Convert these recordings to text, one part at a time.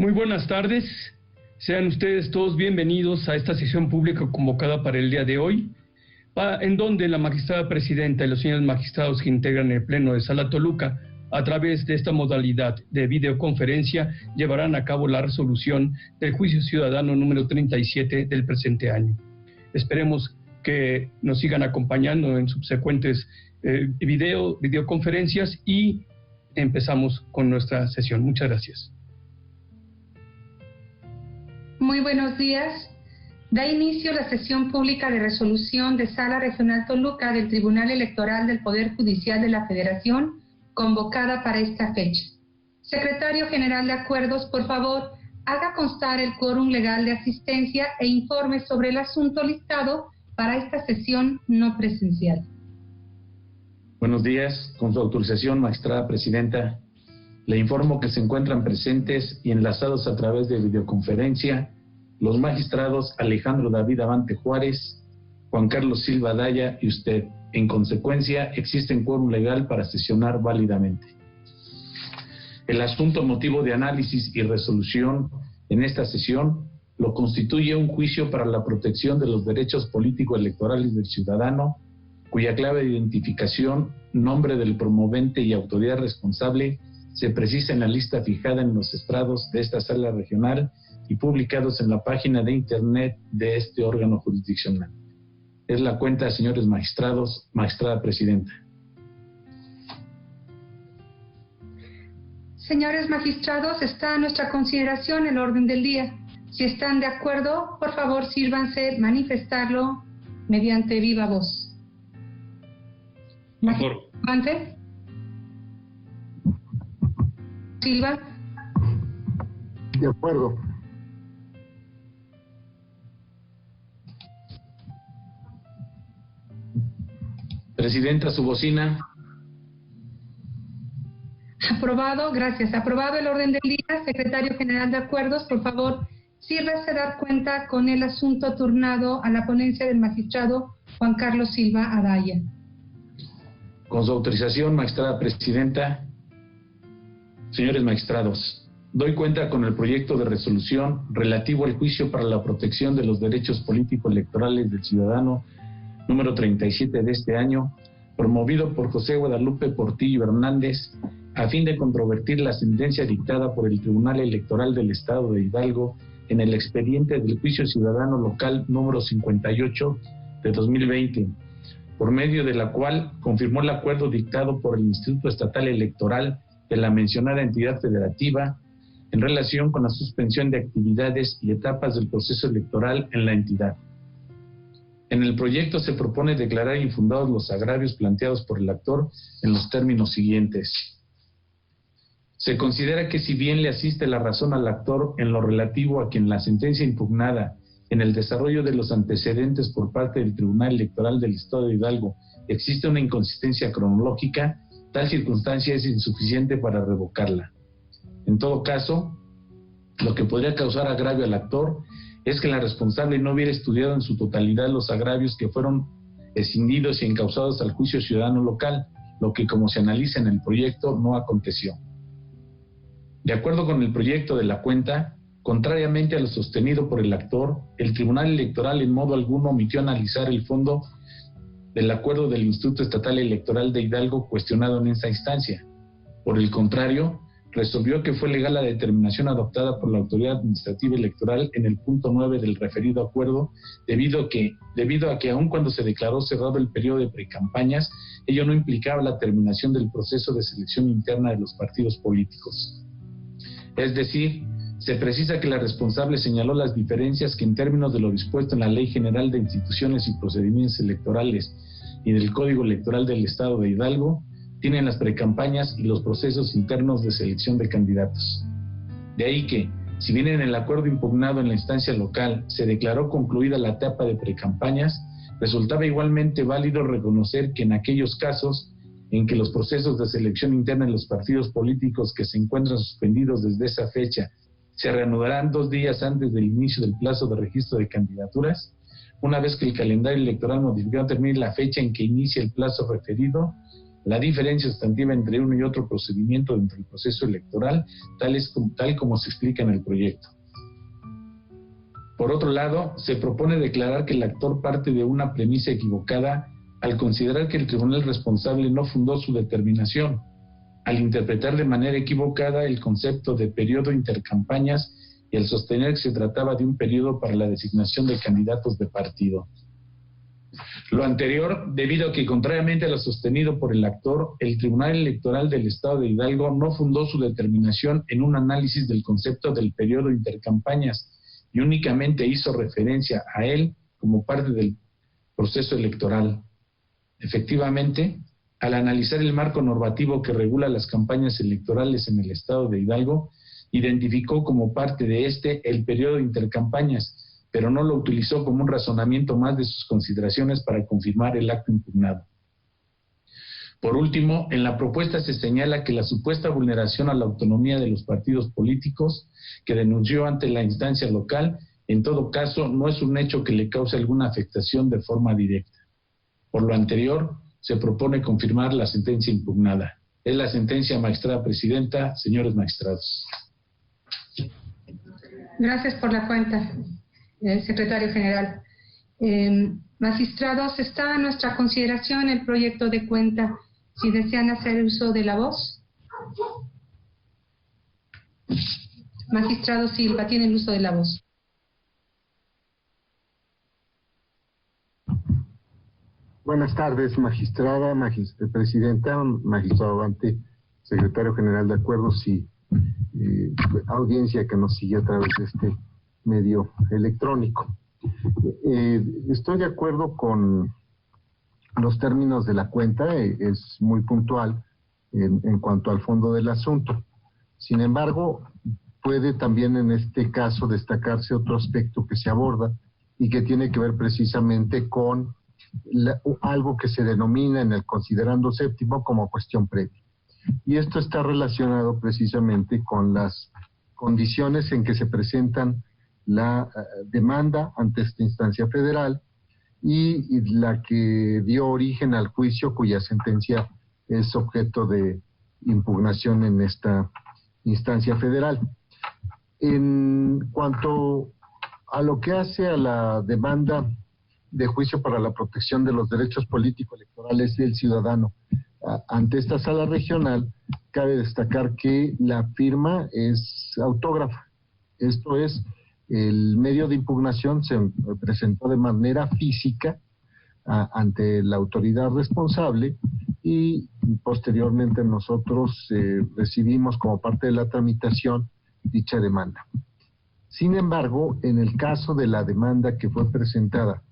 Muy buenas tardes, sean ustedes todos bienvenidos a esta sesión pública convocada para el día de hoy, en donde la magistrada presidenta y los señores magistrados que integran el Pleno de Sala Toluca, a través de esta modalidad de videoconferencia, llevarán a cabo la resolución del juicio ciudadano número 37 del presente año. Esperemos que nos sigan acompañando en subsecuentes videoconferencias y empezamos con nuestra sesión. Muchas gracias. Muy buenos días. Da inicio la sesión pública de resolución de Sala Regional Toluca del Tribunal Electoral del Poder Judicial de la Federación, convocada para esta fecha. Secretario General de Acuerdos, por favor, haga constar el quórum legal de asistencia e informe sobre el asunto listado para esta sesión no presencial. Buenos días. Con su autorización, magistrada presidenta, le informo que se encuentran presentes y enlazados a través de videoconferencia los magistrados Alejandro David Abante Juárez, Juan Carlos Silva Daya y usted. En consecuencia, existe un quórum legal para sesionar válidamente. El asunto motivo de análisis y resolución en esta sesión lo constituye un juicio para la protección de los derechos político-electorales del ciudadano, cuya clave de identificación, nombre del promovente y autoridad responsable se precisa en la lista fijada en los estrados de esta sala regional y publicados en la página de internet de este órgano jurisdiccional. Es la cuenta, señores magistrados, magistrada presidenta. Señores magistrados, está a nuestra consideración el orden del día. Si están de acuerdo, por favor, sírvanse manifestarlo mediante viva voz. Abante. Silva. De acuerdo. Presidenta, su bocina. Aprobado, gracias. Aprobado el orden del día. Secretario General de Acuerdos, por favor, sírvase dar cuenta con el asunto turnado a la ponencia del magistrado Juan Carlos Silva Adaya. Con su autorización, magistrada presidenta, señores magistrados, doy cuenta con el proyecto de resolución relativo al juicio para la protección de los derechos político-electorales del ciudadano número 37 de este año, promovido por José Guadalupe Portillo Hernández, a fin de controvertir la sentencia dictada por el Tribunal Electoral del Estado de Hidalgo en el expediente del juicio ciudadano local número 58 de 2020, por medio de la cual confirmó el acuerdo dictado por el Instituto Estatal Electoral de la mencionada entidad federativa en relación con la suspensión de actividades y etapas del proceso electoral en la entidad. En el proyecto se propone declarar infundados los agravios planteados por el actor en los términos siguientes. Se considera que si bien le asiste la razón al actor en lo relativo a quien la sentencia impugnada en el desarrollo de los antecedentes por parte del Tribunal Electoral del Estado de Hidalgo existe una inconsistencia cronológica, tal circunstancia es insuficiente para revocarla. En todo caso, lo que podría causar agravio al actor es que la responsable no hubiera estudiado en su totalidad los agravios que fueron escindidos y encausados al juicio ciudadano local, lo que, como se analiza en el proyecto, no aconteció. De acuerdo con el proyecto de la cuenta, contrariamente a lo sostenido por el actor, el Tribunal Electoral en modo alguno omitió analizar el fondo del acuerdo del Instituto Estatal Electoral de Hidalgo cuestionado en esa instancia. Por el contrario, resolvió que fue legal la determinación adoptada por la Autoridad Administrativa Electoral en el punto 9 del referido acuerdo, debido a que aun cuando se declaró cerrado el periodo de precampañas, ello no implicaba la terminación del proceso de selección interna de los partidos políticos. Es decir, se precisa que la responsable señaló las diferencias que en términos de lo dispuesto en la Ley General de Instituciones y Procedimientos Electorales y del Código Electoral del Estado de Hidalgo tienen las precampañas y los procesos internos de selección de candidatos. De ahí que, si bien en el acuerdo impugnado en la instancia local se declaró concluida la etapa de precampañas, resultaba igualmente válido reconocer que en aquellos casos en que los procesos de selección interna en los partidos políticos que se encuentran suspendidos desde esa fecha se reanudarán 2 días antes del inicio del plazo de registro de candidaturas, una vez que el calendario electoral modificado termine la fecha en que inicia el plazo referido, la diferencia sustantiva entre uno y otro procedimiento dentro del proceso electoral, tal como se explica en el proyecto. Por otro lado, se propone declarar que el actor parte de una premisa equivocada al considerar que el tribunal responsable no fundó su determinación, al interpretar de manera equivocada el concepto de periodo intercampañas y al sostener que se trataba de un periodo para la designación de candidatos de partido. Lo anterior, debido a que, contrariamente a lo sostenido por el actor, el Tribunal Electoral del Estado de Hidalgo no fundó su determinación en un análisis del concepto del periodo intercampañas y únicamente hizo referencia a él como parte del proceso electoral. Efectivamente, al analizar el marco normativo que regula las campañas electorales en el Estado de Hidalgo, identificó como parte de el periodo de intercampañas, pero no lo utilizó como un razonamiento más de sus consideraciones para confirmar el acto impugnado. Por último, en la propuesta se señala que la supuesta vulneración a la autonomía de los partidos políticos que denunció ante la instancia local, en todo caso, no es un hecho que le cause alguna afectación de forma directa. Por lo anterior, se propone confirmar la sentencia impugnada. Es la sentencia, magistrada presidenta, señores magistrados. Gracias por la cuenta, secretario general. Magistrados, está a nuestra consideración el proyecto de cuenta. Si desean hacer uso de la voz. Magistrado Silva, tiene el uso de la voz. Buenas tardes, magistrada, presidenta, magistrado Abante, secretario general de Acuerdos y audiencia que nos sigue a través de este medio electrónico. Estoy de acuerdo con los términos de la cuenta, es muy puntual en cuanto al fondo del asunto. Sin embargo, puede también en este caso destacarse otro aspecto que se aborda y que tiene que ver precisamente con algo que se denomina en el considerando séptimo como cuestión previa. Y esto está relacionado precisamente con las condiciones en que se presentan la demanda ante esta instancia federal y la que dio origen al juicio cuya sentencia es objeto de impugnación en esta instancia federal. En cuanto a lo que hace a la demanda de juicio para la protección de los derechos políticos electorales del ciudadano ante esta sala regional, cabe destacar que la firma es autógrafa. Esto es, el medio de impugnación se presentó de manera física ante la autoridad responsable y posteriormente nosotros recibimos como parte de la tramitación dicha demanda. Sin embargo, en el caso de la demanda que fue presentada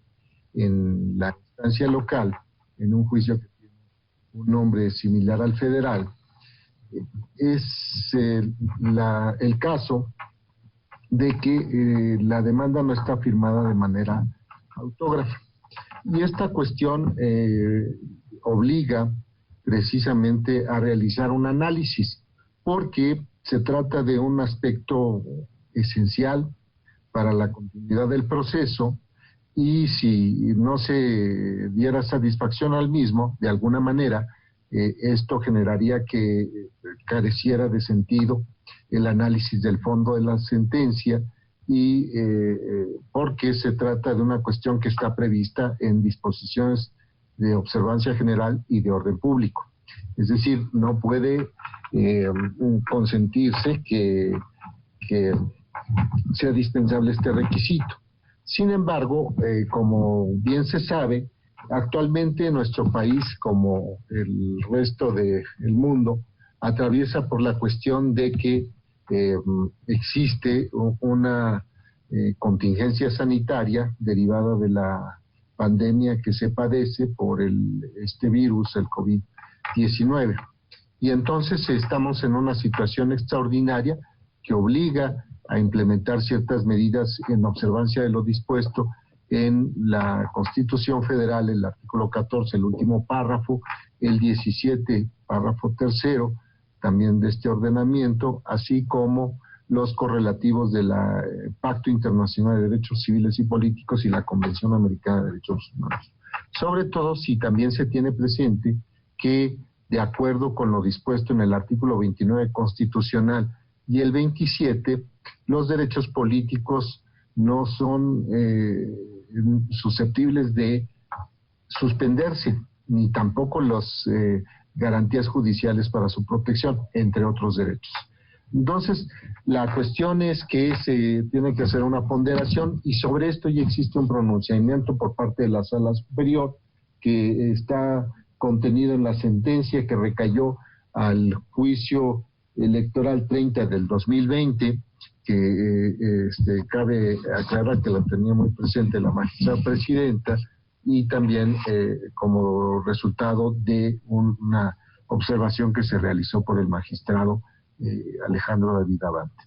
en la instancia local, en un juicio que tiene un nombre similar al federal, es el caso de que la demanda no está firmada de manera autógrafa. Y esta cuestión obliga precisamente a realizar un análisis, porque se trata de un aspecto esencial para la continuidad del proceso, y si no se diera satisfacción al mismo, de alguna manera, esto generaría que careciera de sentido el análisis del fondo de la sentencia, y porque se trata de una cuestión que está prevista en disposiciones de observancia general y de orden público. Es decir, no puede consentirse que sea dispensable este requisito. Sin embargo, como bien se sabe, actualmente nuestro país, como el resto del mundo, atraviesa por la cuestión de que existe una contingencia sanitaria derivada de la pandemia que se padece por este virus, el COVID-19. Y entonces estamos en una situación extraordinaria que obliga a implementar ciertas medidas en observancia de lo dispuesto en la Constitución Federal, el artículo 14, el último párrafo, el 17, párrafo tercero, también de este ordenamiento, así como los correlativos del Pacto Internacional de Derechos Civiles y Políticos y la Convención Americana de Derechos Humanos. Sobre todo si también se tiene presente que de acuerdo con lo dispuesto en el artículo 29 constitucional y el 27, los derechos políticos no son susceptibles de suspenderse, ni tampoco las garantías judiciales para su protección, entre otros derechos. Entonces, la cuestión es que se tiene que hacer una ponderación y sobre esto ya existe un pronunciamiento por parte de la Sala Superior que está contenido en la sentencia que recayó al juicio electoral 30 del 2020, que cabe aclarar que la tenía muy presente la magistrada presidenta y también como resultado de una observación que se realizó por el magistrado Alejandro David Abante.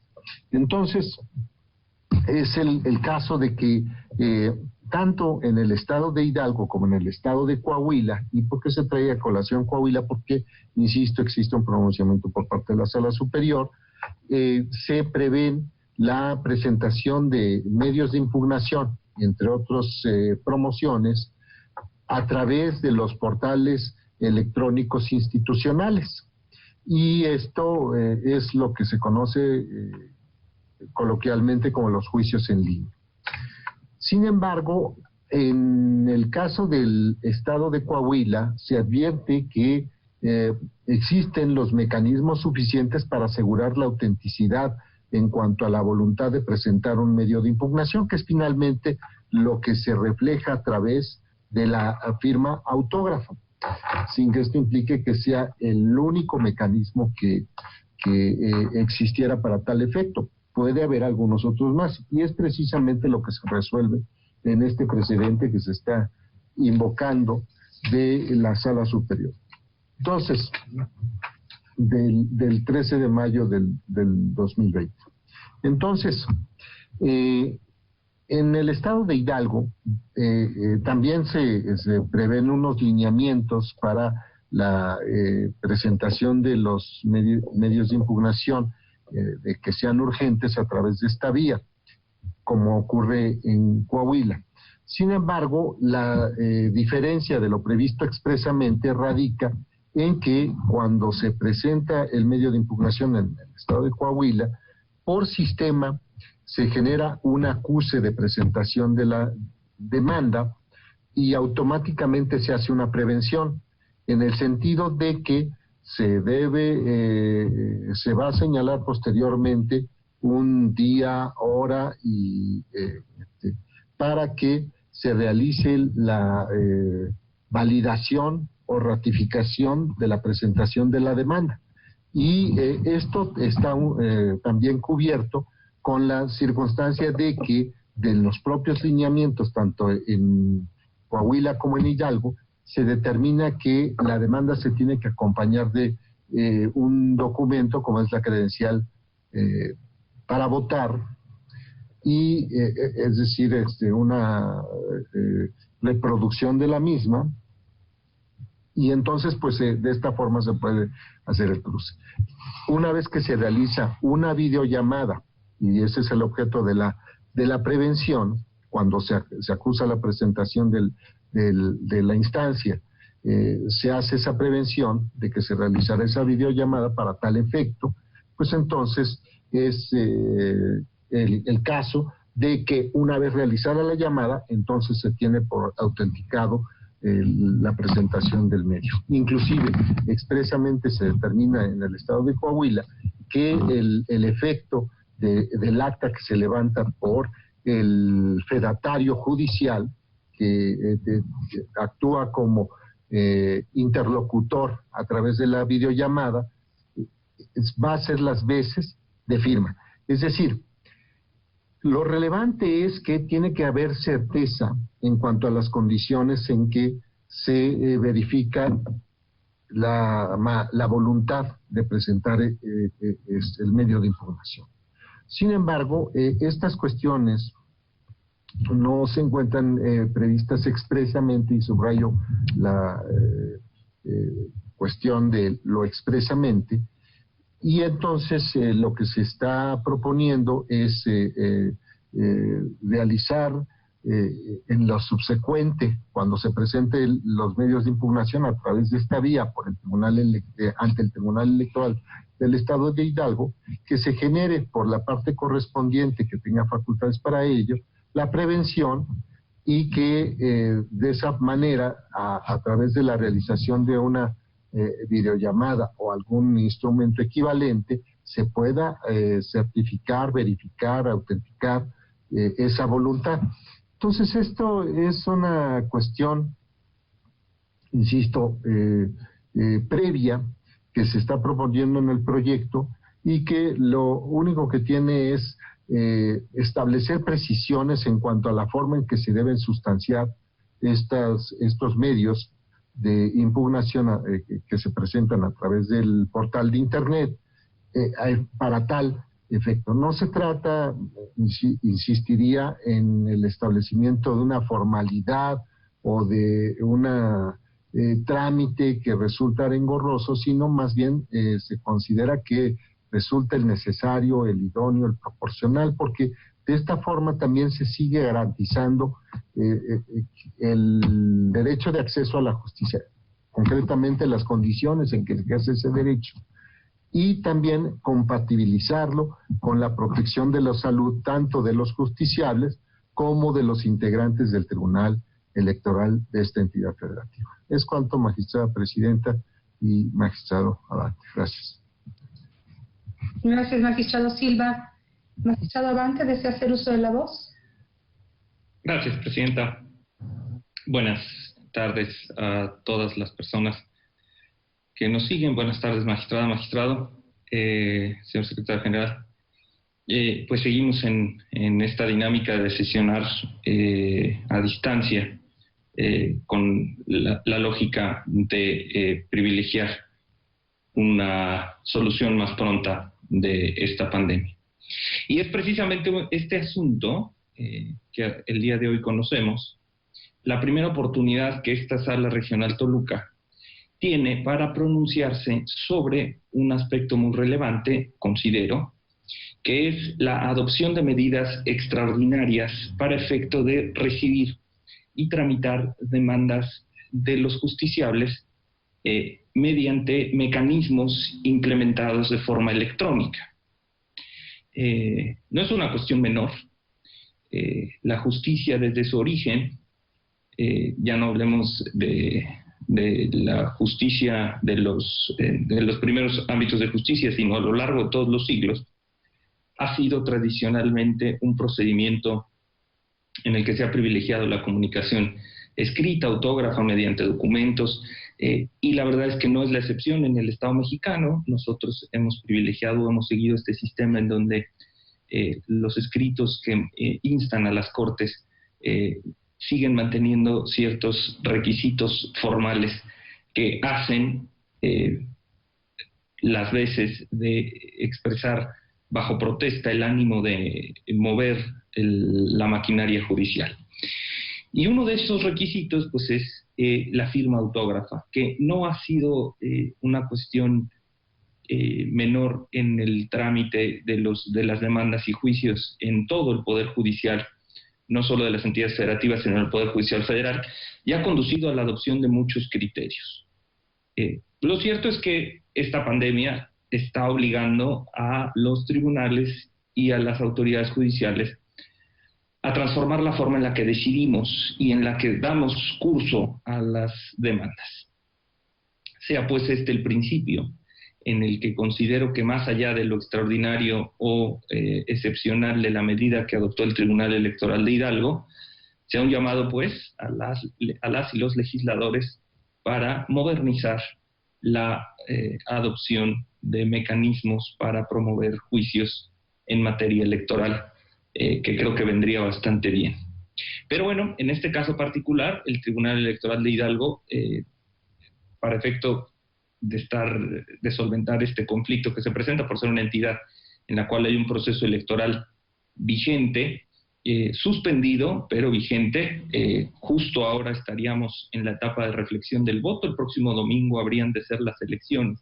Entonces, es el caso de que tanto en el estado de Hidalgo como en el estado de Coahuila, ¿y por qué se trae a colación Coahuila? Porque, insisto, existe un pronunciamiento por parte de la Sala Superior, se prevén la presentación de medios de impugnación, entre otras promociones, a través de los portales electrónicos institucionales. Y esto es lo que se conoce coloquialmente como los juicios en línea. Sin embargo, en el caso del estado de Coahuila, se advierte que existen los mecanismos suficientes para asegurar la autenticidad en cuanto a la voluntad de presentar un medio de impugnación, que es finalmente lo que se refleja a través de la firma autógrafo, sin que esto implique que sea el único mecanismo que existiera para tal efecto. Puede haber algunos otros más, y es precisamente lo que se resuelve en este precedente que se está invocando de la Sala Superior. Entonces, del 13 de mayo del 2020. Entonces, en el estado de Hidalgo también se prevén unos lineamientos para la presentación de los medios de impugnación de que sean urgentes a través de esta vía, como ocurre en Coahuila. Sin embargo, la diferencia de lo previsto expresamente radica en que cuando se presenta el medio de impugnación en el estado de Coahuila, por sistema se genera un acuse de presentación de la demanda y automáticamente se hace una prevención, en el sentido de que se va a señalar posteriormente un día, hora y para que se realice la validación o ratificación de la presentación de la demanda. Y esto está también cubierto con la circunstancia de que de los propios lineamientos, tanto en Coahuila como en Hidalgo, se determina que la demanda se tiene que acompañar de un documento como es la credencial para votar, y es decir, una reproducción de la misma, y entonces pues de esta forma se puede hacer el cruce. Una vez que se realiza una videollamada, y ese es el objeto de la prevención, cuando se acusa la presentación de la instancia, se hace esa prevención de que se realizará esa videollamada para tal efecto, pues entonces es el caso de que una vez realizada la llamada, entonces se tiene por autenticado la presentación del medio. Inclusive, expresamente se determina en el estado de Coahuila que el efecto del acta que se levanta por el fedatario judicial, que actúa como interlocutor a través de la videollamada, va a ser las veces de firma. Es decir, lo relevante es que tiene que haber certeza en cuanto a las condiciones en que se verifica la voluntad de presentar el medio de información. Sin embargo, estas cuestiones no se encuentran previstas expresamente, y subrayo la cuestión de lo expresamente, y entonces lo que se está proponiendo es realizar en lo subsecuente, cuando se presenten los medios de impugnación a través de esta vía por el ante el Tribunal Electoral del Estado de Hidalgo, que se genere por la parte correspondiente que tenga facultades para ello, la prevención, y que de esa manera, a través de la realización de una videollamada o algún instrumento equivalente, se pueda certificar, verificar, autenticar esa voluntad. Entonces esto es una cuestión, insisto, previa, que se está proponiendo en el proyecto y que lo único que tiene es establecer precisiones en cuanto a la forma en que se deben sustanciar estos medios de impugnación que se presentan a través del portal de Internet para tal efecto. No se trata, insistiría, en el establecimiento de una formalidad o de una trámite que resulta engorroso, sino más bien se considera que resulta el necesario, el idóneo, el proporcional, porque de esta forma también se sigue garantizando el derecho de acceso a la justicia, concretamente las condiciones en que se ejerce ese derecho, y también compatibilizarlo con la protección de la salud tanto de los justiciables como de los integrantes del Tribunal Electoral de esta entidad federativa. Es cuanto, magistrada presidenta y magistrado Abante. Gracias. Gracias, magistrado Silva. Magistrado Abante, ¿desea hacer uso de la voz? Gracias, presidenta. Buenas tardes a todas las personas que nos siguen. Buenas tardes, magistrada, magistrado, señor secretario general. Pues seguimos en esta dinámica de sesionar a distancia con la lógica de privilegiar una solución más pronta de esta pandemia. Y es precisamente este asunto que el día de hoy conocemos, la primera oportunidad que esta Sala Regional Toluca tiene para pronunciarse sobre un aspecto muy relevante, considero, que es la adopción de medidas extraordinarias para efecto de recibir y tramitar demandas de los justiciables mediante mecanismos implementados de forma electrónica. No es una cuestión menor. La justicia desde su origen, ya no hablemos de la justicia de los primeros ámbitos de justicia, sino a lo largo de todos los siglos, ha sido tradicionalmente un procedimiento en el que se ha privilegiado la comunicación escrita, autógrafa, mediante documentos, y la verdad es que no es la excepción en el Estado mexicano. Nosotros hemos privilegiado, hemos seguido este sistema en donde los escritos que instan a las Cortes siguen manteniendo ciertos requisitos formales que hacen las veces de expresar bajo protesta el ánimo de mover la maquinaria judicial. Y uno de esos requisitos pues es la firma autógrafa, que no ha sido una cuestión menor en el trámite de las demandas y juicios en todo el Poder Judicial, no solo de las entidades federativas, sino en el Poder Judicial Federal, y ha conducido a la adopción de muchos criterios. Lo cierto es que esta pandemia está obligando a los tribunales y a las autoridades judiciales a transformar la forma en la que decidimos y en la que damos curso a las demandas. Sea pues este el principio en el que considero que más allá de lo extraordinario o excepcional de la medida que adoptó el Tribunal Electoral de Hidalgo, sea un llamado pues a las y los legisladores para modernizar la adopción de mecanismos para promover juicios en materia electoral, que creo que vendría bastante bien. Pero bueno, en este caso particular, el Tribunal Electoral de Hidalgo, para efecto de solventar este conflicto que se presenta por ser una entidad en la cual hay un proceso electoral vigente, suspendido, pero vigente, justo ahora estaríamos en la etapa de reflexión del voto. El próximo domingo habrían de ser las elecciones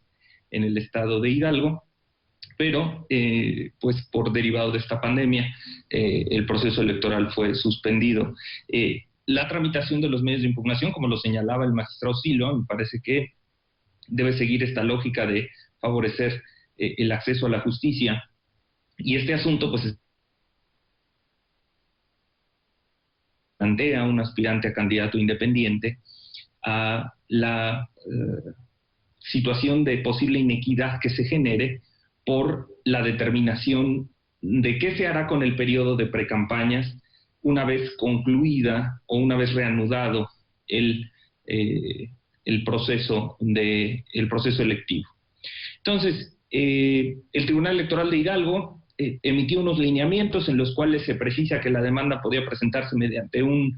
en el estado de Hidalgo. pero pues por derivado de esta pandemia el proceso electoral fue suspendido. La tramitación de los medios de impugnación, como lo señalaba el magistrado Silva, me parece que debe seguir esta lógica de favorecer el acceso a la justicia, y este asunto pues plantea un aspirante a candidato independiente a la situación de posible inequidad que se genere por la determinación de qué se hará con el periodo de precampañas una vez concluida o una vez reanudado el proceso electivo. Entonces, el Tribunal Electoral de Hidalgo emitió unos lineamientos en los cuales se precisa que la demanda podía presentarse mediante un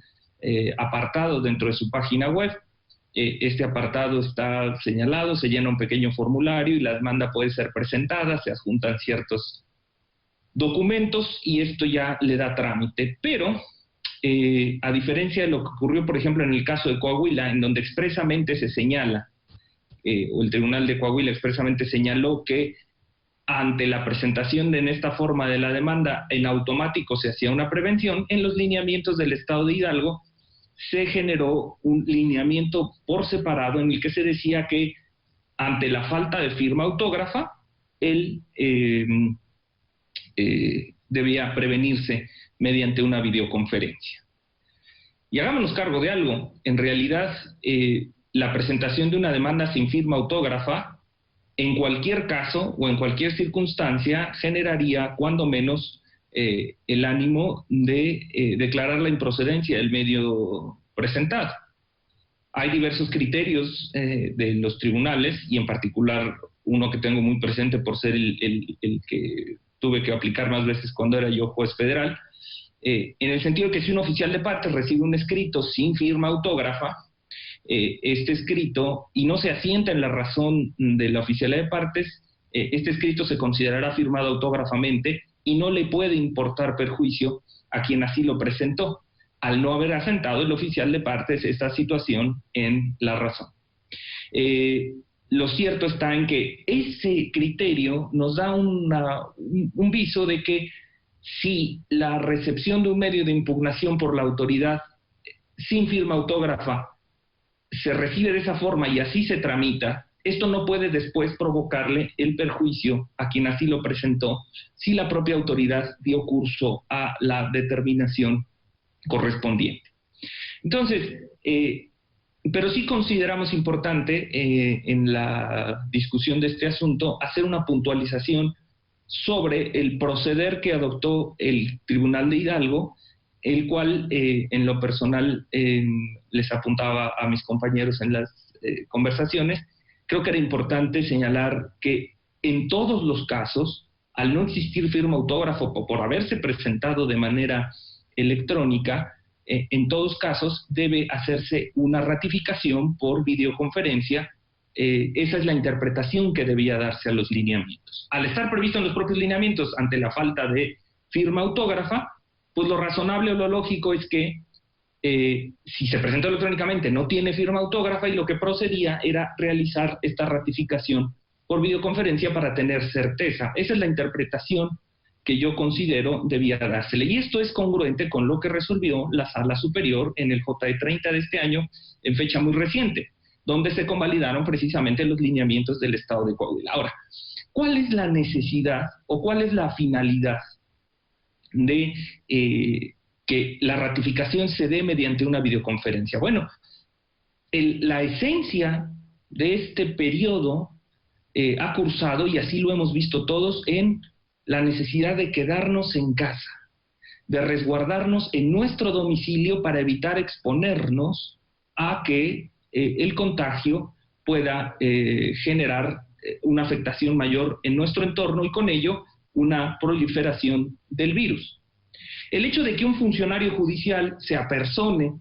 apartado dentro de su página web. Este apartado está señalado, se llena un pequeño formulario y la demanda puede ser presentada, se adjuntan ciertos documentos y esto ya le da trámite. Pero, a diferencia de lo que ocurrió, por ejemplo, en el caso de Coahuila, en donde expresamente se señala, o el Tribunal de Coahuila expresamente señaló que ante la presentación en esta forma de la demanda, en automático se hacía una prevención, en los lineamientos del Estado de Hidalgo se generó un lineamiento por separado en el que se decía que ante la falta de firma autógrafa, él debía prevenirse mediante una videoconferencia. Y hagámonos cargo de algo, en realidad la presentación de una demanda sin firma autógrafa, en cualquier caso o en cualquier circunstancia, generaría cuando menos el ánimo de declarar la improcedencia del medio presentado. Hay diversos criterios de los tribunales, y en particular uno que tengo muy presente por ser el que tuve que aplicar más veces cuando era yo juez federal, en el sentido de que si un oficial de parte recibe un escrito sin firma autógrafa, este escrito, y no se asienta en la razón de la oficialía de partes, este escrito se considerará firmado autógrafamente y no le puede importar perjuicio a quien así lo presentó, al no haber asentado el oficial de partes esta situación en la razón. Lo cierto está en que ese criterio nos da un viso de que si la recepción de un medio de impugnación por la autoridad sin firma autógrafa se recibe de esa forma y así se tramita, esto no puede después provocarle el perjuicio a quien así lo presentó si la propia autoridad dio curso a la determinación correspondiente. Entonces, pero sí consideramos importante en la discusión de este asunto hacer una puntualización sobre el proceder que adoptó el Tribunal de Hidalgo, el cual en lo personal les apuntaba a mis compañeros en las conversaciones. Creo que era importante señalar que en todos los casos, al no existir firma autógrafo o por haberse presentado de manera electrónica, en todos casos debe hacerse una ratificación por videoconferencia. Esa es la interpretación que debía darse a los lineamientos. Al estar previsto en los propios lineamientos ante la falta de firma autógrafa, pues lo razonable o lo lógico es que si se presentó electrónicamente no tiene firma autógrafa, y lo que procedía era realizar esta ratificación por videoconferencia para tener certeza. Esa es la interpretación que yo considero debía dársele. Y esto es congruente con lo que resolvió la Sala Superior en el JE 30 de este año, en fecha muy reciente, donde se convalidaron precisamente los lineamientos del Estado de Coahuila. Ahora, ¿cuál es la necesidad o cuál es la finalidad de que la ratificación se dé mediante una videoconferencia? Bueno, la esencia de este periodo ha cursado, y así lo hemos visto todos, en la necesidad de quedarnos en casa, de resguardarnos en nuestro domicilio para evitar exponernos a que el contagio pueda generar una afectación mayor en nuestro entorno y con ello una proliferación del virus. El hecho de que un funcionario judicial se apersone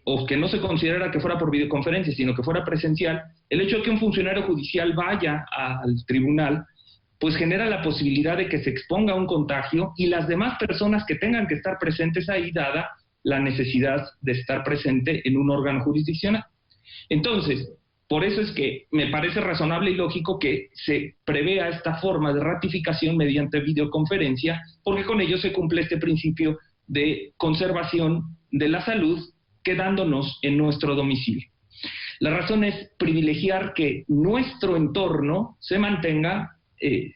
o que no se considerara que fuera por videoconferencia, sino que fuera presencial, el hecho de que un funcionario judicial vaya al tribunal, pues genera la posibilidad de que se exponga a un contagio y las demás personas que tengan que estar presentes ahí, dada la necesidad de estar presente en un órgano jurisdiccional. Entonces, Por eso es que me parece razonable y lógico que se prevea esta forma de ratificación mediante videoconferencia, porque con ello se cumple este principio de conservación de la salud quedándonos en nuestro domicilio. La razón es privilegiar que nuestro entorno se mantenga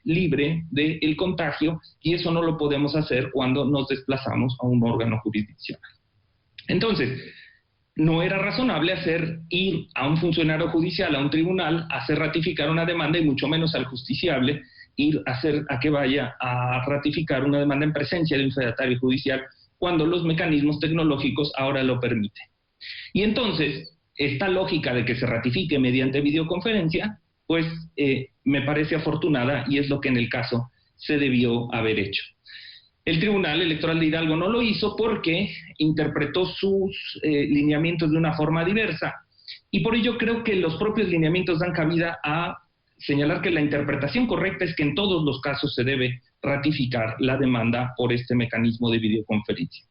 libre del contagio, y eso no lo podemos hacer cuando nos desplazamos a un órgano jurisdiccional. Entonces, no era razonable ir a un funcionario judicial, a un tribunal, a hacer ratificar una demanda, y mucho menos al justiciable ir a que vaya a ratificar una demanda en presencia de un fedatario judicial, cuando los mecanismos tecnológicos ahora lo permiten. Y entonces, esta lógica de que se ratifique mediante videoconferencia, pues me parece afortunada, y es lo que en el caso se debió haber hecho. El Tribunal Electoral de Hidalgo no lo hizo porque interpretó sus lineamientos de una forma diversa, y por ello creo que los propios lineamientos dan cabida a señalar que la interpretación correcta es que en todos los casos se debe ratificar la demanda por este mecanismo de videoconferencia.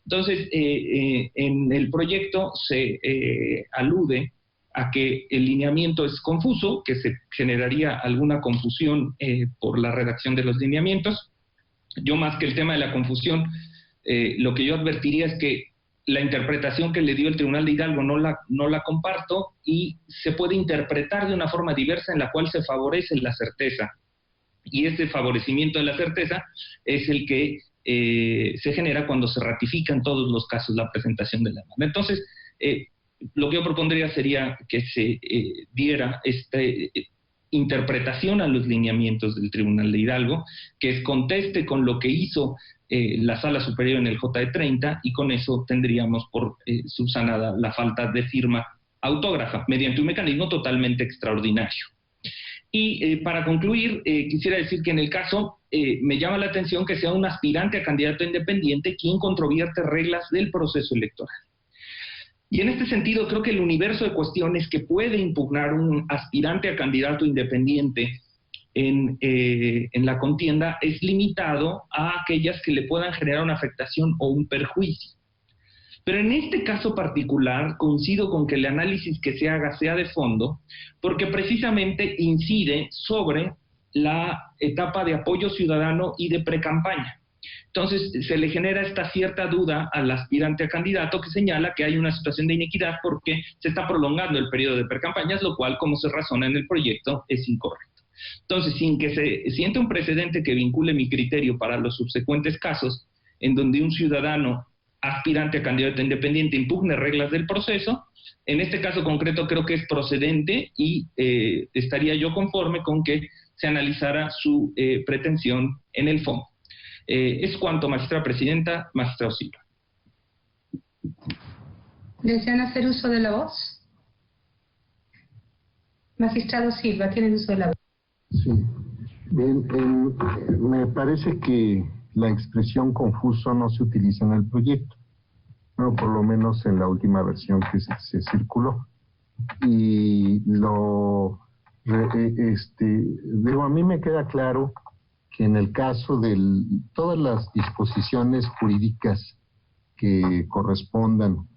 Entonces, en el proyecto se alude a que el lineamiento es confuso, que se generaría alguna confusión por la redacción de los lineamientos. Yo, más que el tema de la confusión, lo que yo advertiría es que la interpretación que le dio el Tribunal de Hidalgo no la comparto, y se puede interpretar de una forma diversa en la cual se favorece la certeza. Y ese favorecimiento de la certeza es el que se genera cuando se ratifica en todos los casos la presentación de la demanda. Entonces, lo que yo propondría sería que se diera esta interpretación a los lineamientos del Tribunal de Hidalgo, que conteste con lo que hizo la Sala Superior en el JE30, y con eso tendríamos por subsanada la falta de firma autógrafa, mediante un mecanismo totalmente extraordinario. Y para concluir, quisiera decir que en el caso me llama la atención que sea un aspirante a candidato independiente quien controvierte reglas del proceso electoral. Y en este sentido creo que el universo de cuestiones que puede impugnar un aspirante a candidato independiente en la contienda es limitado a aquellas que le puedan generar una afectación o un perjuicio. Pero en este caso particular coincido con que el análisis que se haga sea de fondo, porque precisamente incide sobre la etapa de apoyo ciudadano y de precampaña. Entonces se le genera esta cierta duda al aspirante a candidato, que señala que hay una situación de inequidad porque se está prolongando el periodo de precampañas, lo cual, como se razona en el proyecto, es incorrecto. Entonces, sin que se siente un precedente que vincule mi criterio para los subsecuentes casos en donde un ciudadano aspirante a candidato independiente impugne reglas del proceso, en este caso concreto creo que es procedente, y estaría yo conforme con que se analizara su pretensión en el fondo. Es cuanto, magistrada presidenta. Magistrado Silva. ¿Desean hacer uso de la voz? Magistrado Silva, tiene uso de la voz. Sí. Bien, me parece que la expresión confuso no se utiliza en el proyecto, bueno, por lo menos en la última versión que se circuló. Y a mí me queda claro que en el caso de todas las disposiciones jurídicas que correspondan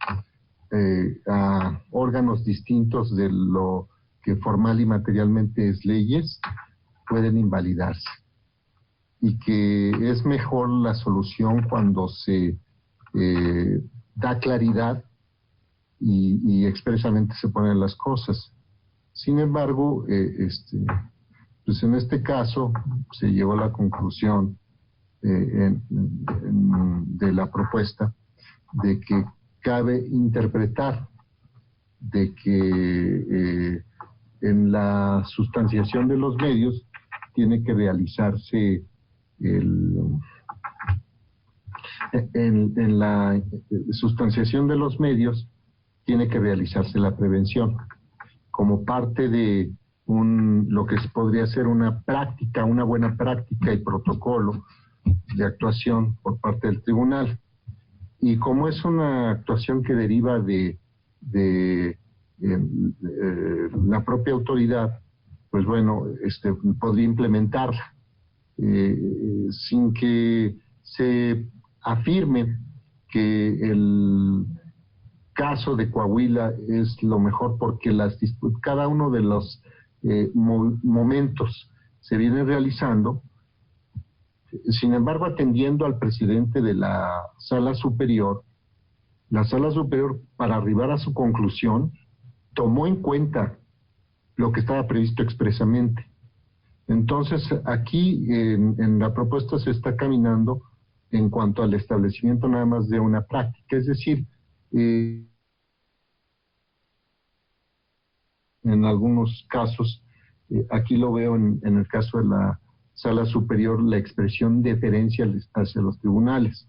a órganos distintos de lo que formal y materialmente es leyes, pueden invalidarse. Y que es mejor la solución cuando se da claridad y expresamente se ponen las cosas. Sin embargo, pues en este caso se llegó a la conclusión de la propuesta de que cabe interpretar de que en la sustanciación de los medios tiene que realizarse en la sustanciación de los medios tiene que realizarse la prevención como parte de lo que podría ser una práctica, una buena práctica y protocolo de actuación por parte del tribunal. Y como es una actuación que deriva de la propia autoridad, pues bueno, podría implementarla sin que se afirme que caso de Coahuila es lo mejor porque cada uno de los momentos se viene realizando, sin embargo atendiendo al presidente de la Sala Superior. La Sala Superior, para arribar a su conclusión, tomó en cuenta lo que estaba previsto expresamente. Entonces, aquí en la propuesta se está caminando en cuanto al establecimiento nada más de una práctica, es decir, en algunos casos, aquí lo veo en el caso de la Sala Superior, la expresión deferencia hacia los tribunales.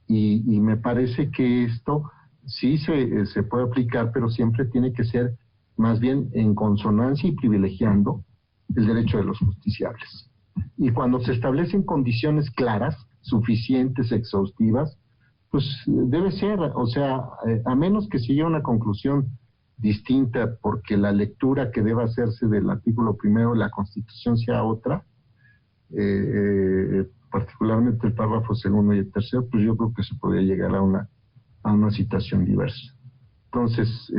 Y me parece que esto sí se puede aplicar, pero siempre tiene que ser más bien en consonancia y privilegiando el derecho de los justiciables. Y cuando se establecen condiciones claras, suficientes, exhaustivas, pues debe ser, o sea, a menos que se llegue a una conclusión distinta porque la lectura que deba hacerse del artículo primero de la Constitución sea otra, particularmente el párrafo segundo y el tercero, pues yo creo que se podría llegar a una situación diversa. Entonces,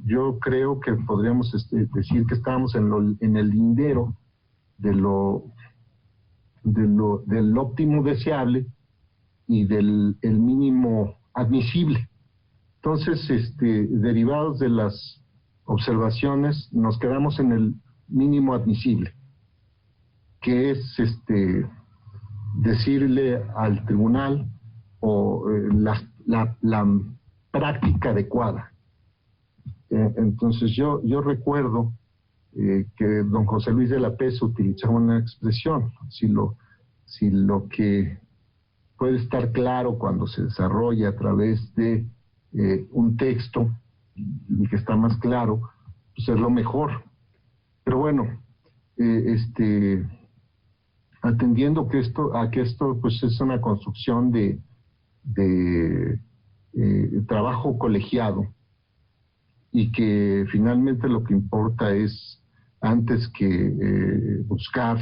yo creo que podríamos decir que estábamos en el lindero del óptimo deseable y del mínimo admisible. Entonces, derivados de las observaciones, nos quedamos en el mínimo admisible, que es decirle al tribunal o la práctica adecuada. Entonces yo recuerdo que don José Luis de la Peza utilizaba una expresión: si lo que puede estar claro cuando se desarrolla a través de un texto y que está más claro, pues es lo mejor. Pero bueno, atendiendo que esto pues es una construcción de trabajo colegiado, y que finalmente lo que importa es, antes que buscar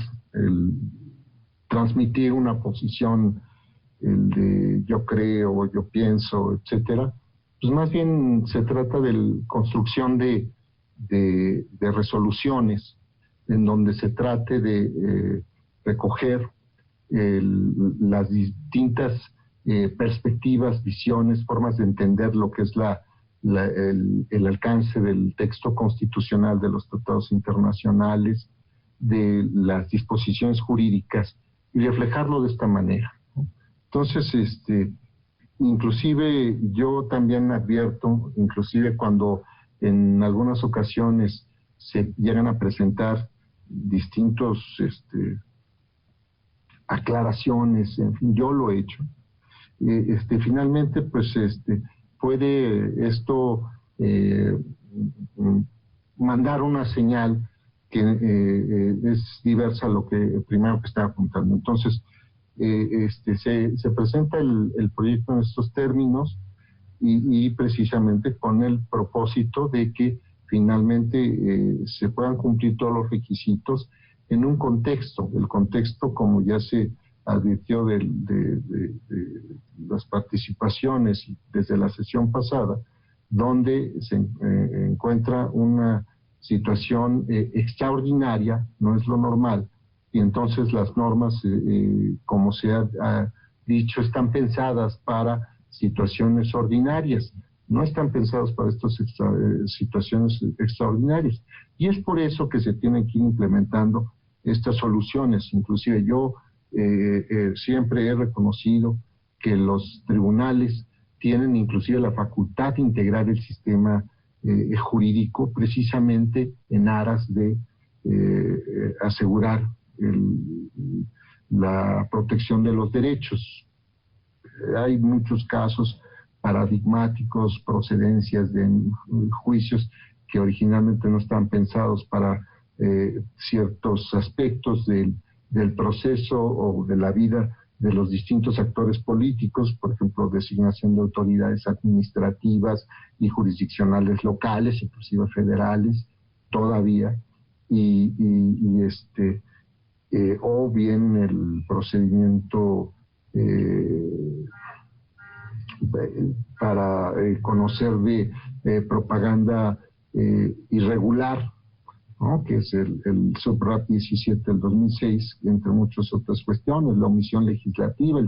transmitir una posición, el de yo creo, yo pienso, etcétera, pues más bien se trata de construcción de resoluciones en donde se trate de recoger las distintas perspectivas, visiones, formas de entender lo que es el alcance del texto constitucional, de los tratados internacionales, de las disposiciones jurídicas, y reflejarlo de esta manera, ¿no? Entonces, inclusive yo también advierto, inclusive cuando en algunas ocasiones se llegan a presentar distintos aclaraciones, en fin, yo lo he hecho. Finalmente, pues, puede esto mandar una señal que es diversa a lo que primero que estaba apuntando. Entonces, se presenta el proyecto en estos términos y precisamente con el propósito de que finalmente se puedan cumplir todos los requisitos en un contexto. El contexto, como ya se advirtió de las participaciones desde la sesión pasada, donde se encuentra una situación extraordinaria, no es lo normal, y entonces las normas, como se ha dicho, están pensadas para situaciones ordinarias, no están pensadas para estas situaciones extraordinarias, y es por eso que se tienen que ir implementando estas soluciones. Inclusive yo siempre he reconocido que los tribunales tienen inclusive la facultad de integrar el sistema jurídico precisamente en aras de asegurar la protección de los derechos. Hay muchos casos paradigmáticos, procedencias de juicios que originalmente no están pensados para ciertos aspectos del proceso o de la vida de los distintos actores políticos, por ejemplo, designación de autoridades administrativas y jurisdiccionales locales, inclusive federales, todavía, o bien el procedimiento para conocer de propaganda irregular, ¿no? Que es el SUBRAP 17 del 2006, entre muchas otras cuestiones, la omisión legislativa,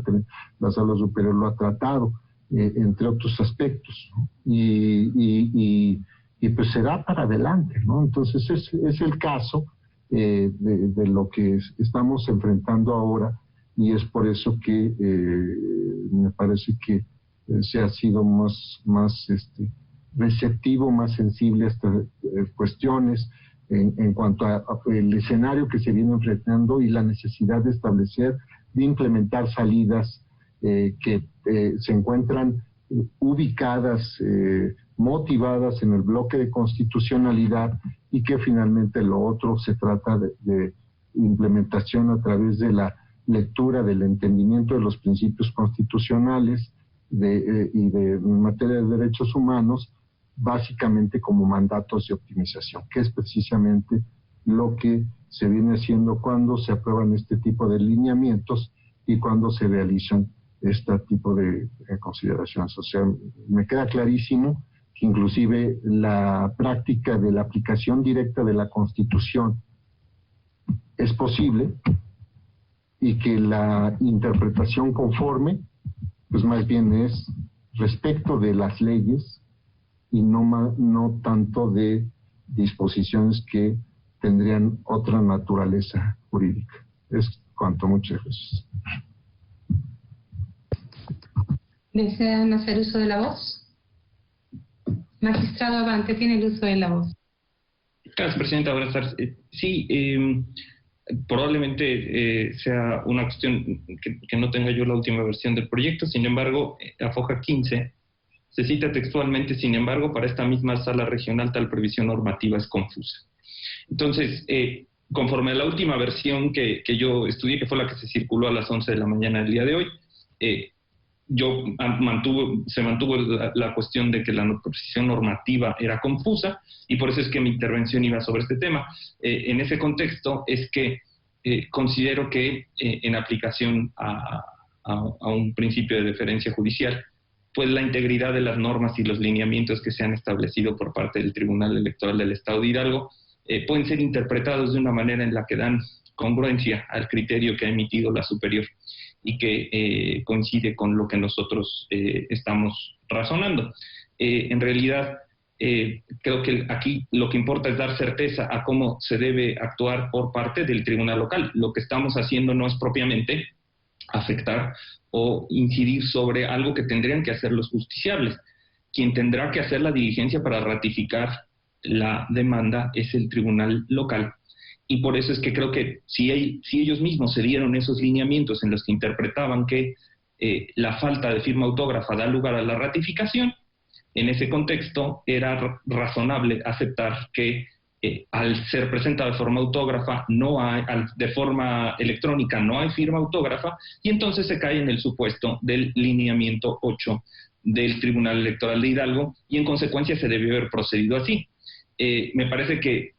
la Sala Superior lo ha tratado, entre otros aspectos, ¿no? Y pues será para adelante, ¿no? Entonces es el caso de lo que estamos enfrentando ahora, y es por eso que me parece que se ha sido más receptivo, más sensible a estas cuestiones en cuanto al escenario que se viene enfrentando y la necesidad de establecer, de implementar salidas que se encuentran ubicadas, motivadas en el bloque de constitucionalidad, y que finalmente lo otro se trata de implementación a través de la lectura, del entendimiento de los principios constitucionales y de materia de derechos humanos, básicamente como mandatos de optimización, que es precisamente lo que se viene haciendo cuando se aprueban este tipo de lineamientos y cuando se realizan este tipo de consideraciones. O sea, me queda clarísimo que inclusive la práctica de la aplicación directa de la Constitución es posible, y que la interpretación conforme, pues más bien es respecto de las leyes y no tanto de disposiciones que tendrían otra naturaleza jurídica. Es cuanto. Muchas gracias. ¿Desean hacer uso de la voz? Magistrado Abante, tiene el uso de la voz. Gracias, Presidenta. Buenas tardes. Sí, probablemente sea una cuestión que no tenga yo la última versión del proyecto. Sin embargo, a foja 15 se cita textualmente: sin embargo, para esta misma sala regional tal previsión normativa es confusa. Entonces, conforme a la última versión que yo estudié, que fue la que se circuló a las 11 de la mañana del día de hoy, se mantuvo la cuestión de que la previsión normativa era confusa, y por eso es que mi intervención iba sobre este tema. En ese contexto es que considero que en aplicación a un principio de deferencia judicial, pues la integridad de las normas y los lineamientos que se han establecido por parte del Tribunal Electoral del Estado de Hidalgo pueden ser interpretados de una manera en la que dan congruencia al criterio que ha emitido la superior y que coincide con lo que nosotros estamos razonando. En realidad, creo que aquí lo que importa es dar certeza a cómo se debe actuar por parte del tribunal local. Lo que estamos haciendo no es propiamente afectar o incidir sobre algo que tendrían que hacer los justiciables. Quien tendrá que hacer la diligencia para ratificar la demanda es el tribunal local. Y por eso es que creo que si ellos mismos se dieron esos lineamientos en los que interpretaban que la falta de firma autógrafa da lugar a la ratificación, en ese contexto era razonable aceptar que al ser presentada de forma autógrafa, de forma electrónica no hay firma autógrafa, y entonces se cae en el supuesto del lineamiento 8 del Tribunal Electoral de Hidalgo, y en consecuencia se debió haber procedido así. Me parece que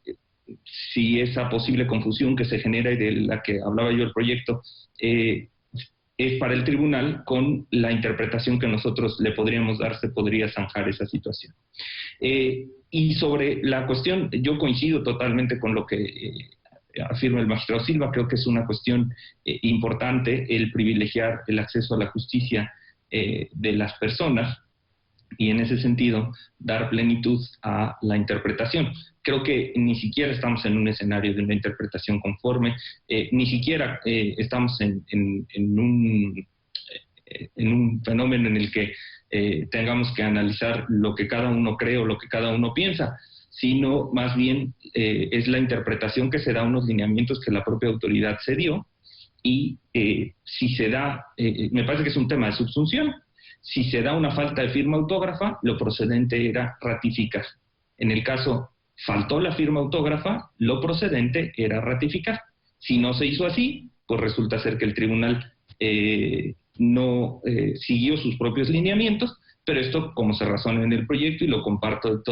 si esa posible confusión que se genera y de la que hablaba yo el proyecto es para el tribunal, con la interpretación que nosotros le podríamos dar se podría zanjar esa situación. Y sobre la cuestión, yo coincido totalmente con lo que afirma el magistrado Silva. Creo que es una cuestión importante el privilegiar el acceso a la justicia de las personas, y en ese sentido dar plenitud a la interpretación. Creo que ni siquiera estamos en un escenario de una interpretación conforme, ni siquiera estamos en un fenómeno en el que tengamos que analizar lo que cada uno cree o lo que cada uno piensa, sino más bien es la interpretación que se da a unos lineamientos que la propia autoridad se dio, y si se da, me parece que es un tema de subsunción. Si se da una falta de firma autógrafa, lo procedente era ratificar. En el caso faltó la firma autógrafa, lo procedente era ratificar. Si no se hizo así, pues resulta ser que el tribunal no siguió sus propios lineamientos, pero esto, como se razona en el proyecto, y lo comparto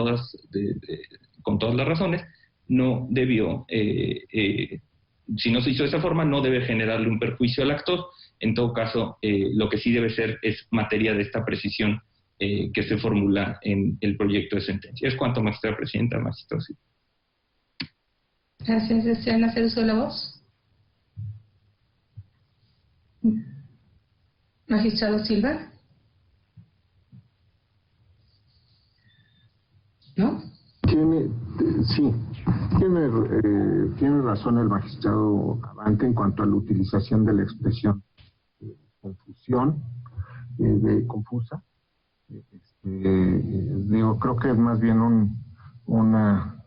con todas las razones, no debió si no se hizo de esa forma, no debe generarle un perjuicio al actor. En todo caso, lo que sí debe ser es materia de esta precisión que se formula en el proyecto de sentencia. Es cuanto, magistrada presidenta, magistrado Silva. Gracias. ¿Desean hacer uso de la voz? Magistrado Silva. ¿No? Tiene razón el magistrado Abante en cuanto a la utilización de la expresión confusión, confusa. Creo que es más bien una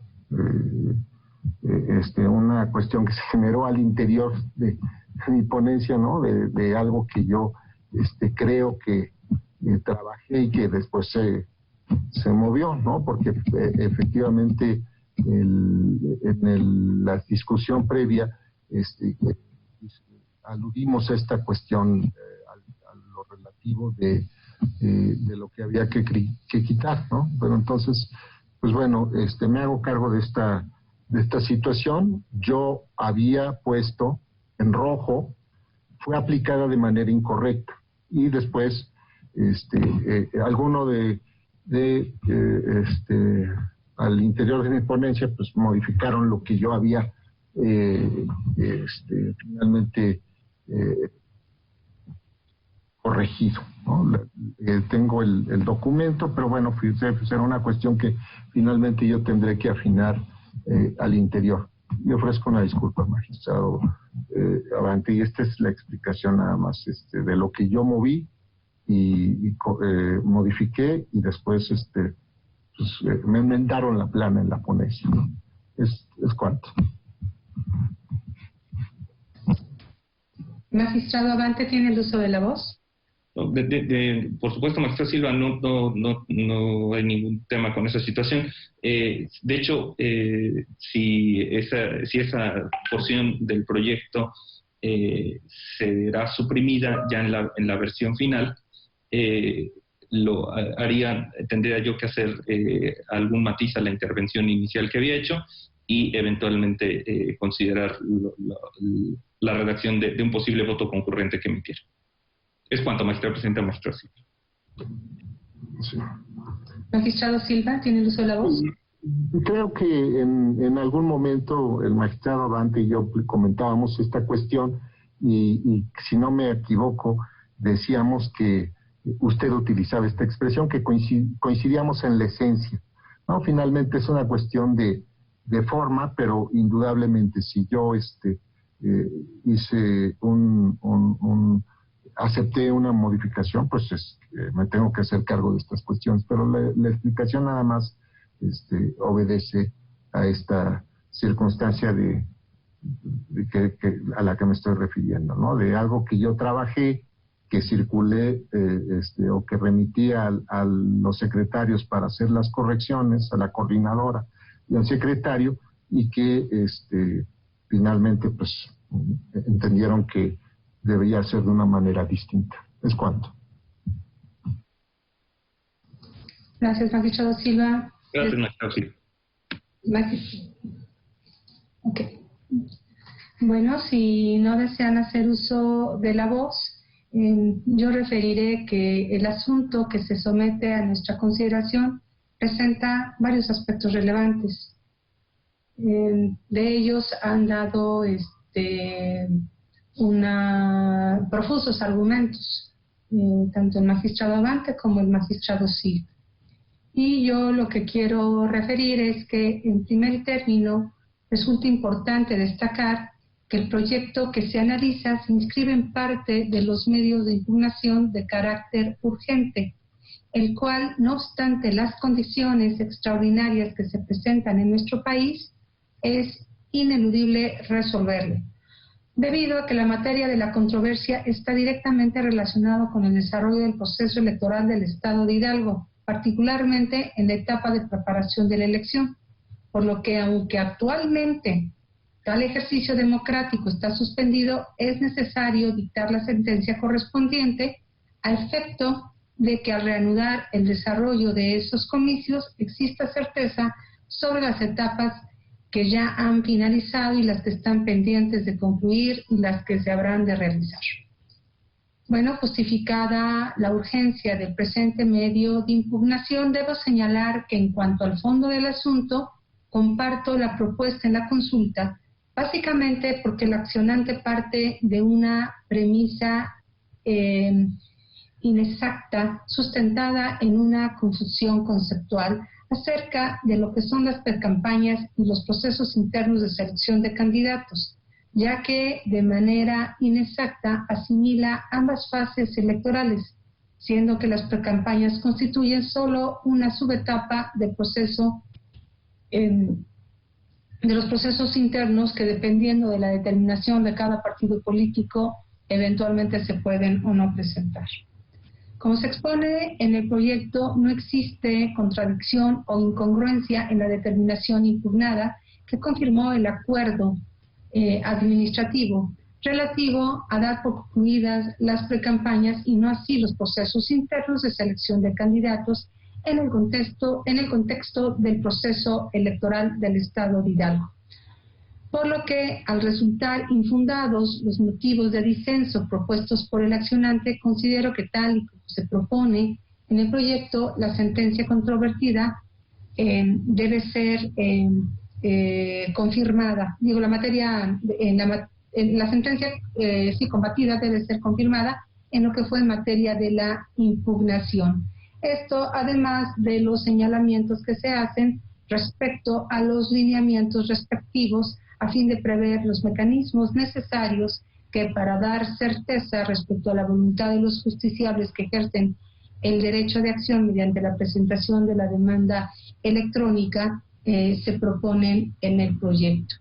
cuestión que se generó al interior de mi ponencia, ¿no? De algo que yo creo que trabajé y que después se movió, ¿no? Porque efectivamente en la discusión previa aludimos a esta cuestión a lo relativo de lo que había que quitar, ¿no? Pero entonces, pues bueno, me hago cargo de esta situación. Yo había puesto en rojo, fue aplicada de manera incorrecta y después alguno al interior de mi ponencia pues modificaron lo que yo había finalmente corregido, ¿no? Tengo el documento, pero bueno, será una cuestión que finalmente yo tendré que afinar al interior. Le ofrezco una disculpa, magistrado Abante, y esta es la explicación nada más de lo que yo moví y modifiqué y después me enmendaron la plana en la ponencia, ¿no? Es cuanto. Magistrado Abante, ¿tiene el uso de la voz? Por supuesto, magistrado Silva, no hay ningún tema con esa situación. De hecho, si esa porción del proyecto será suprimida ya en la versión final, tendría yo que hacer algún matiz a la intervención inicial que había hecho y eventualmente considerar la redacción de un posible voto concurrente que emitiera. Es cuanto, magistrado presidente, magistrado Silva. Sí. Magistrado Silva, ¿tiene el uso de la voz? Creo que en algún momento el magistrado Abante y yo comentábamos esta cuestión y si no me equivoco, decíamos que usted utilizaba esta expresión, que coincidíamos en la esencia, ¿no? Finalmente es una cuestión de forma, pero indudablemente si yo hice acepté una modificación, pues me tengo que hacer cargo de estas cuestiones, pero la explicación nada más obedece a esta circunstancia a la que me estoy refiriendo, ¿no? De algo que yo trabajé, que circulé o que remití a los secretarios para hacer las correcciones, a la coordinadora y al secretario, y que finalmente pues entendieron que debería ser de una manera distinta. Es cuanto. Gracias, magistrado Silva. Gracias, magistrado Silva. Ok. Bueno, si no desean hacer uso de la voz, yo referiré que el asunto que se somete a nuestra consideración presenta varios aspectos relevantes. De ellos han dado profusos argumentos, tanto el magistrado Abante como el magistrado Silva. Y yo lo que quiero referir es que, en primer término, resulta importante destacar que el proyecto que se analiza se inscribe en parte de los medios de impugnación de carácter urgente, el cual, no obstante las condiciones extraordinarias que se presentan en nuestro país, es ineludible resolverlo, debido a que la materia de la controversia está directamente relacionada con el desarrollo del proceso electoral del Estado de Hidalgo, particularmente en la etapa de preparación de la elección, por lo que aunque actualmente tal ejercicio democrático está suspendido, es necesario dictar la sentencia correspondiente a efecto de que al reanudar el desarrollo de esos comicios exista certeza sobre las etapas que ya han finalizado y las que están pendientes de concluir y las que se habrán de realizar. Bueno, justificada la urgencia del presente medio de impugnación, debo señalar que en cuanto al fondo del asunto, comparto la propuesta en la consulta, básicamente porque el accionante parte de una premisa inexacta, sustentada en una confusión conceptual acerca de lo que son las precampañas y los procesos internos de selección de candidatos, ya que de manera inexacta asimila ambas fases electorales, siendo que las precampañas constituyen solo una subetapa del proceso, de los procesos internos que, dependiendo de la determinación de cada partido político, eventualmente se pueden o no presentar. Como se expone en el proyecto, no existe contradicción o incongruencia en la determinación impugnada que confirmó el acuerdo administrativo relativo a dar por concluidas las precampañas y no así los procesos internos de selección de candidatos en el contexto del proceso electoral del Estado de Hidalgo. Por lo que, al resultar infundados los motivos de disenso propuestos por el accionante, considero que tal y como se propone en el proyecto, la sentencia controvertida debe ser confirmada. Digo, la sentencia combatida debe ser confirmada en lo que fue en materia de la impugnación. Esto, además de los señalamientos que se hacen respecto a los lineamientos respectivos, a fin de prever los mecanismos necesarios que, para dar certeza respecto a la voluntad de los justiciables que ejercen el derecho de acción mediante la presentación de la demanda electrónica, se proponen en el proyecto.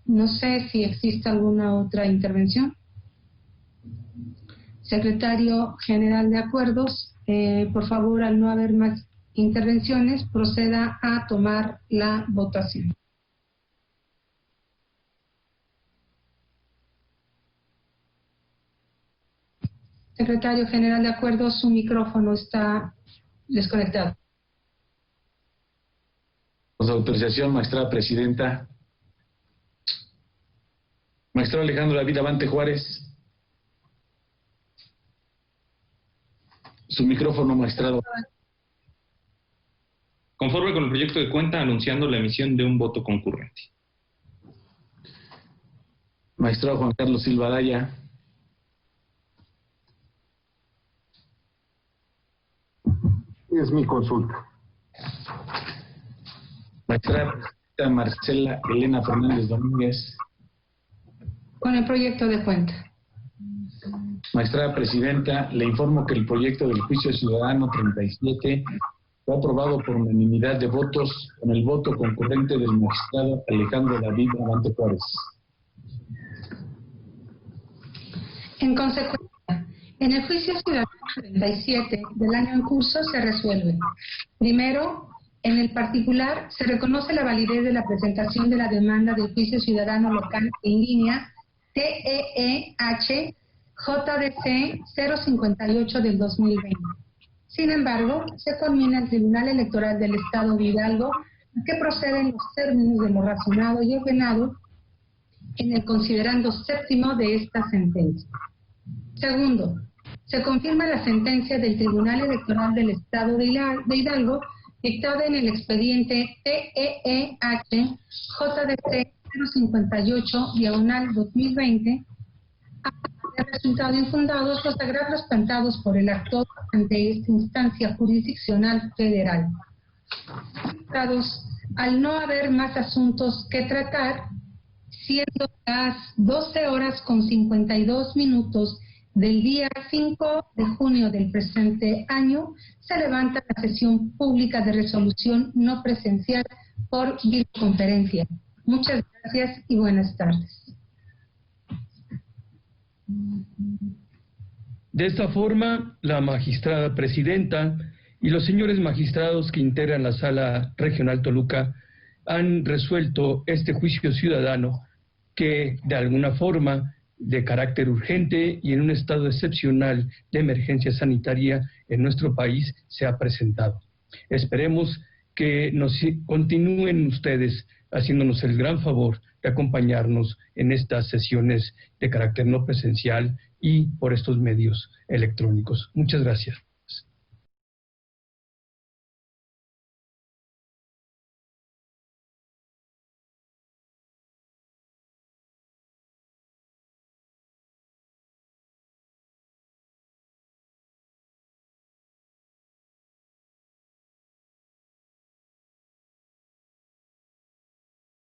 No sé si existe alguna otra intervención. Secretario General de Acuerdos, por favor, al no haber más intervenciones, proceda a tomar la votación. Secretario General de Acuerdos, su micrófono está desconectado. Con su autorización, magistrada presidenta. Magistrado Alejandro David Abante Juárez. Su micrófono, magistrado. Conforme con el proyecto de cuenta, anunciando la emisión de un voto concurrente. Magistrado Juan Carlos Silva Daya. Es mi consulta. Magistrada presidenta Marcela Elena Fernández Domínguez. Con el proyecto de cuenta. Magistrada presidenta, le informo que el proyecto del juicio ciudadano 37 fue aprobado por unanimidad de votos con el voto concurrente del magistrado Alejandro David Abante Juárez. En consecuencia, en el juicio ciudadano 37 del año en curso se resuelve. Primero, en el particular, se reconoce la validez de la presentación de la demanda del juicio ciudadano local en línea TEEH JDC 058 del 2020. Sin embargo, se conmina al Tribunal Electoral del Estado de Hidalgo que proceden los términos de lo razonado y ordenado en el considerando séptimo de esta sentencia. Segundo, se confirma la sentencia del Tribunal Electoral del Estado de Hidalgo dictada en el expediente TEEH JDC 058/2020, ha resultado infundados los agravios planteados por el actor ante esta instancia jurisdiccional federal. Al no haber más asuntos que tratar, siendo las 12:52 del día 5 de junio del presente año, se levanta la sesión pública de resolución no presencial por videoconferencia. Muchas gracias y buenas tardes. De esta forma, la magistrada presidenta y los señores magistrados que integran la Sala Regional Toluca han resuelto este juicio ciudadano que, de alguna forma, de carácter urgente y en un estado excepcional de emergencia sanitaria en nuestro país, se ha presentado. Esperemos que nos continúen ustedes haciéndonos el gran favor de acompañarnos en estas sesiones de carácter no presencial y por estos medios electrónicos. Muchas gracias.